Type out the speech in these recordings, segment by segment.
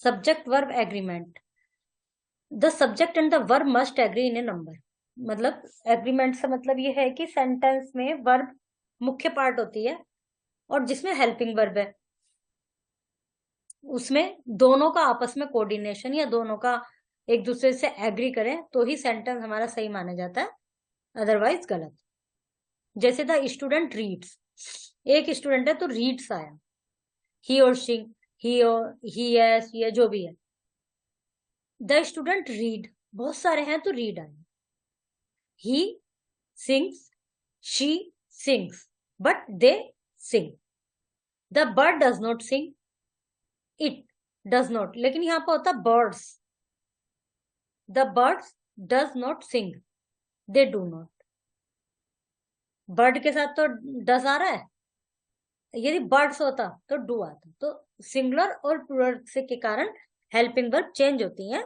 Subject verb agreement, the subject and the verb must agree in a number. मतलब agreement से मतलब ये है कि सेंटेंस में वर्ब मुख्य पार्ट होती है और जिसमें हेल्पिंग वर्ब है उसमें दोनों का आपस में कोऑर्डिनेशन या दोनों का एक दूसरे से एग्री करें तो ही सेंटेंस हमारा सही माना जाता है, अदरवाइज गलत। जैसे द स्टूडेंट रीड्स, एक स्टूडेंट है तो रीड्स आया, ही और शी, ही एस ये जो भी है। द स्टूडेंट रीड, बहुत सारे हैं तो रीड आया, he sings, she sings, but they sing. The bird does not sing, it does not, लेकिन यहां पर होता birds, the birds does not sing, they do not. Bird के साथ तो डज आ रहा है, यदि बर्ड्स होता तो डू आता। तो सिंगुलर और प्लूरल से के कारण हेल्पिंग वर्ब चेंज होती हैं।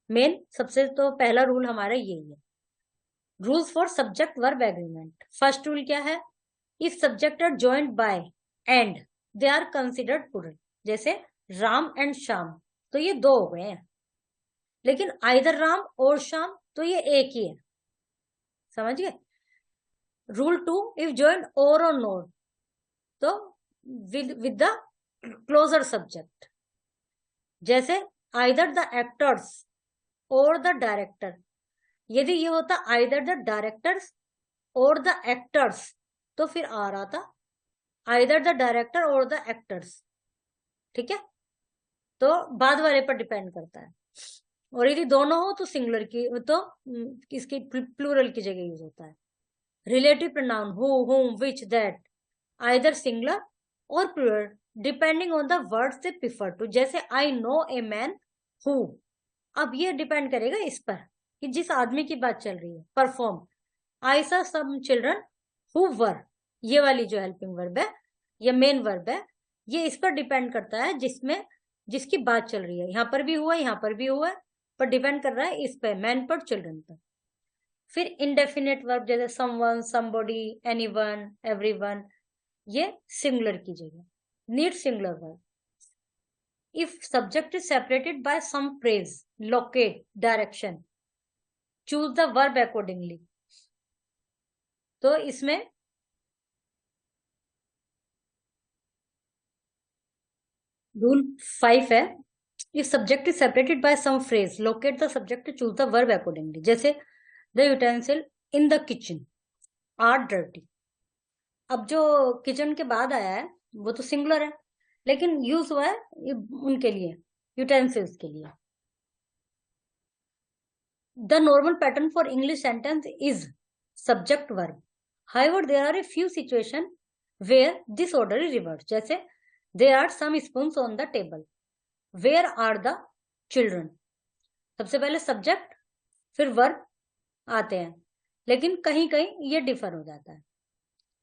मेन सबसे तो पहला रूल हमारा यही है। Rules for subject verb agreement. First rule क्या है, if subject are joined by and they are considered plural. जैसे राम एंड श्याम, तो ये दो हो गए हैं, लेकिन आइदर राम और श्याम तो ये एक ही है, समझ गए। रूल 2, इफ जॉइंड और नोर, तो विद द क्लोजर सब्जेक्ट। जैसे आइदर द एक्टर्स और द डायरेक्टर, यदि ये होता आइदर द डायरेक्टर्स और द एक्टर्स तो फिर आ रहा था आइदर द डायरेक्टर और द एक्टर्स, ठीक है। तो बाद वाले पर डिपेंड करता है। और यदि दोनों हो तो सिंगुलर की तो इसकी प्लूरल की जगह यूज होता है। Relative pronoun who, whom, which, that, either singular और plural depending on the words they prefer to. जैसे I know a man who, अब ये डिपेंड करेगा इस पर कि जिस आदमी की बात चल रही है। परफॉर्म, आई सा सम चिल्ड्रन हु वर, ये वाली जो हेल्पिंग वर्ब है या मेन वर्ब है, ये इस पर डिपेंड करता है जिसमें जिसकी बात चल रही है। यहां पर भी हुआ, यहां पर भी हुआ, पर डिपेंड कर रहा है इस पर, मैन पर, चिल्ड्रन पर। फिर इंडेफिनेट वर्ब जैसे समवन, समबॉडी, एनीवन, एवरीवन, ये सिंगुलर की जगह। Need singular verb, if subject is separated by some phrase, locate, direction, choose the verb accordingly. तो इसमें रूल 5 है, if subject is separated by some phrase locate the subject, choose the verb accordingly. जैसे the utensil in the kitchen are dirty. अब जो kitchen के बाद आया है वो तो सिंगुलर है, लेकिन यूज हुआ है उनके लिए, यूटेंसिल्स के लिए। The normal pattern for English sentence is subject verb, however there are a few situation where this order is reverse. जैसे there are some spoons on the table, where are the children, सबसे पहले subject फिर verb आते हैं, लेकिन कहीं कहीं ये डिफर हो जाता है।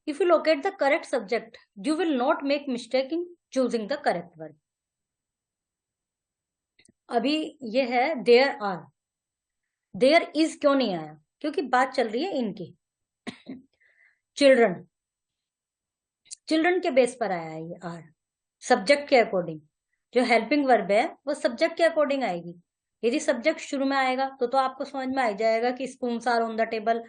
If you locate the correct subject you will not make mistake in choosing the correct verb. अभी ये है देयर आर, देयर इज क्यों नहीं आया, क्योंकि बात चल रही है इनकी। चिल्ड्रन, चिल्ड्रन के बेस पर आया है ये आर, सब्जेक्ट के अकॉर्डिंग। जो हेल्पिंग वर्ब है वो सब्जेक्ट के अकॉर्डिंग आएगी। यदि सब्जेक्ट शुरू में आएगा तो आपको समझ में आ जाएगा कि spoons are on the table,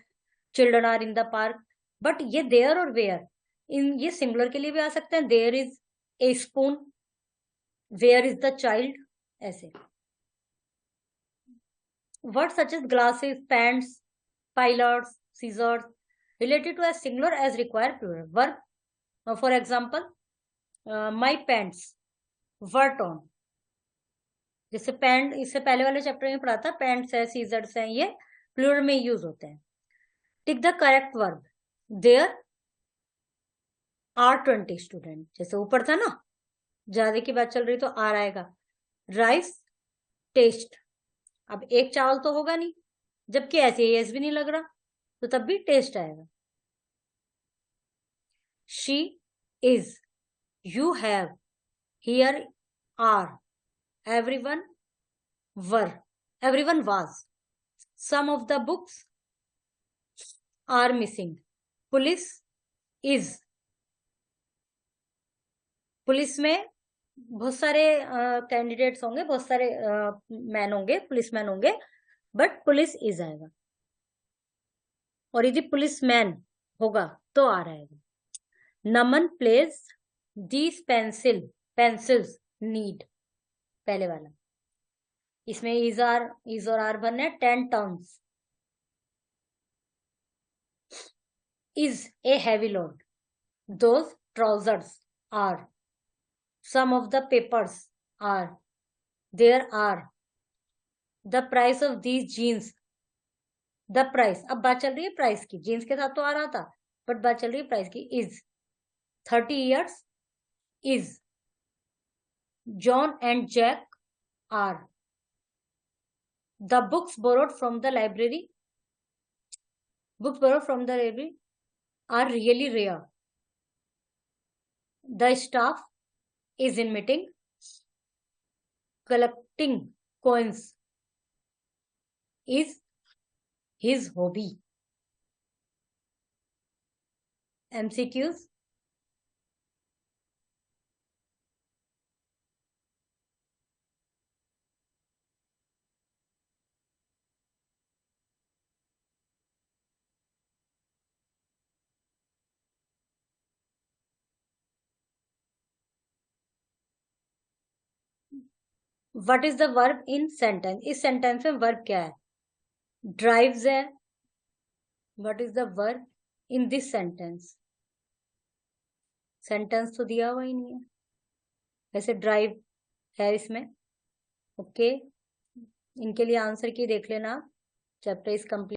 children are in the park. But ये देयर और वेयर, इन ये सिंगुलर के लिए भी आ सकते हैं, there is a spoon, where is the child, ऐसे। Word such as glasses, pants, pilots, scissors related to as singular as require plural verb. For example, my pants were torn। जैसे पैंट इससे पहले वाले चैप्टर में पढ़ा था, pants है, seizures है, ये प्लूरल में यूज होते हैं। Tick the correct verb, there are 20 student, जैसे ऊपर था ना ज्यादा की बात चल रही तो आर आएगा। राइस टेस्ट, अब एक चावल तो होगा नहीं, जबकि ऐसे एस भी नहीं लग रहा तो तब भी टेस्ट आएगा। She is, you have, here are, everyone were, everyone was, some of the books are missing, police is, police में बहुत सारे कैंडिडेट्स होंगे, बहुत सारे मैन होंगे, पुलिसमैन होंगे, बट पुलिस इज आएगा। और यदि पुलिसमैन होगा तो आ रहेगा। Naman place these pencils need, पहले वाला। इसमें इज और आर बनने 10 terms. Is a heavy load, those trousers are, some of the papers are, there are, the price of these jeans, the price, अब बात चल रही है प्राइस की, जीन्स के साथ तो आ रहा था, बट बात चल रही है प्राइस की। Is 30 years, is John and Jack are, the books borrowed from the library are really rare, the staff is in meeting, collecting coins is his hobby। MCQs। What is the verb in sentence, इस sentence में verb क्या है? Drives है। What is the verb in this sentence? Sentence तो दिया हुआ ही नहीं है, वैसे ड्राइव है इसमें। ओके, इनके लिए आंसर की देख लेना, चैप्टर इज कंप्लीट।